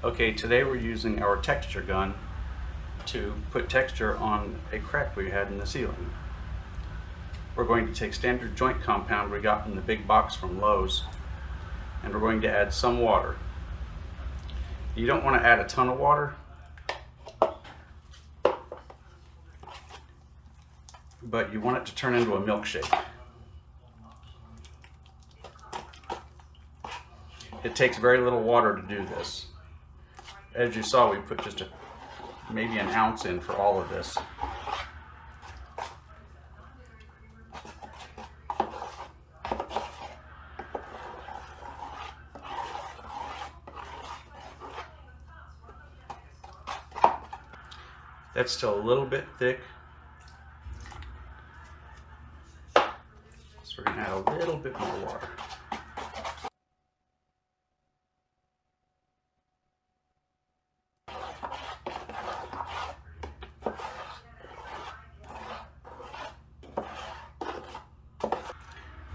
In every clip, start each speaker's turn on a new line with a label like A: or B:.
A: Okay, today we're using our texture gun to put texture on a crack we had in the ceiling. We're going to take standard joint compound we got in the big box from Lowe's, and we're going to add some water. You don't want to add a ton of water, but you want it to turn into a milkshake. It takes very little water to do this. As you saw, we put just maybe an ounce in for all of this. That's still a little bit thick, so we're going to add a little bit more water.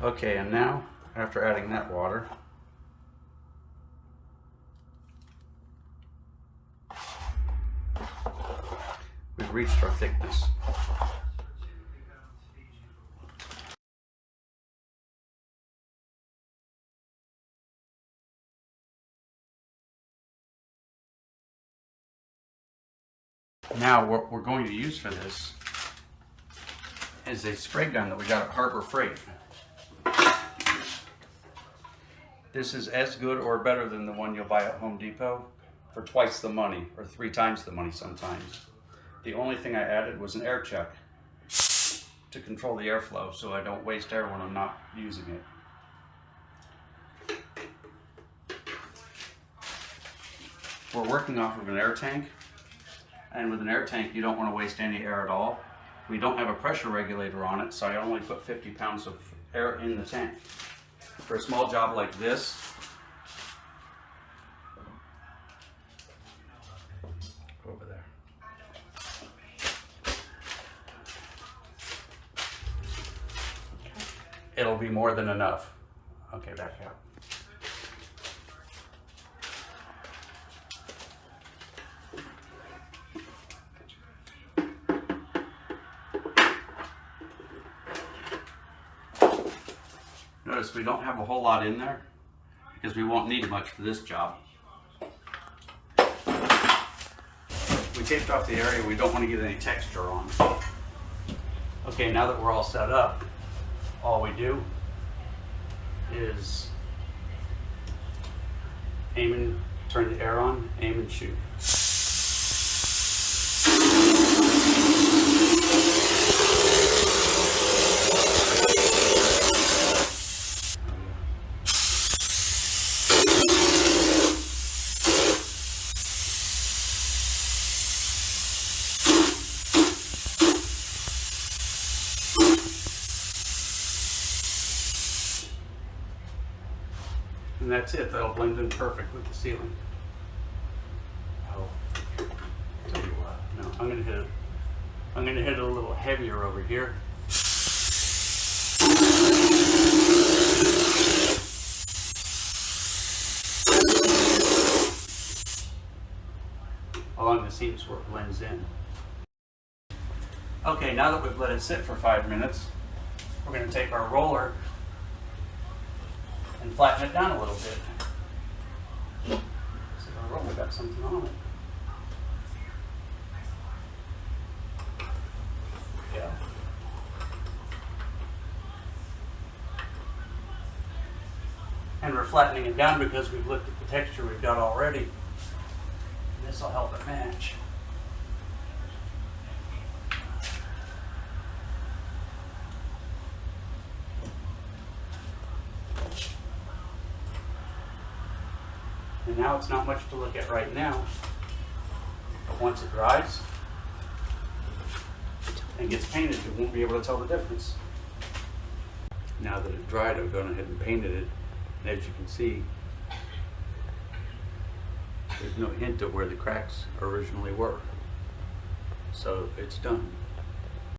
A: Okay, and now, after adding that water, we've reached our thickness. Now, what we're going to use for this is a spray gun that we got at Harbor Freight. This is as good or better than the one you'll buy at Home Depot for twice the money, or 3 times the money sometimes. The only thing I added was an air check to control the airflow so I don't waste air when I'm not using it. We're working off of an air tank, and with an air tank you don't want to waste any air at all. We don't have a pressure regulator on it, so I only put 50 pounds of air in the tank. For a small job like this, go over there. It'll be more than enough. Okay, back out. Notice we don't have a whole lot in there because we won't need much for this job. We taped off the area we don't want to get any texture on. Okay, now that we're all set up, all we do is aim and turn the air on, aim and shoot. And that's it. That'll blend in perfect with the ceiling. Oh, tell you what. No, I'm gonna hit it a little heavier over here. Along the seams where it blends in. Okay, now that we've let it sit for 5 minutes, we're going to take our roller and flatten it down a little bit. See, our roller got something on it. Yeah. And we're flattening it down because we've looked at the texture we've got already. And this will help it match. And now it's not much to look at right now, but once it dries and gets painted, you won't be able to tell the difference. Now that it dried, I've gone ahead and painted it, and as you can see, there's no hint of where the cracks originally were. So it's done.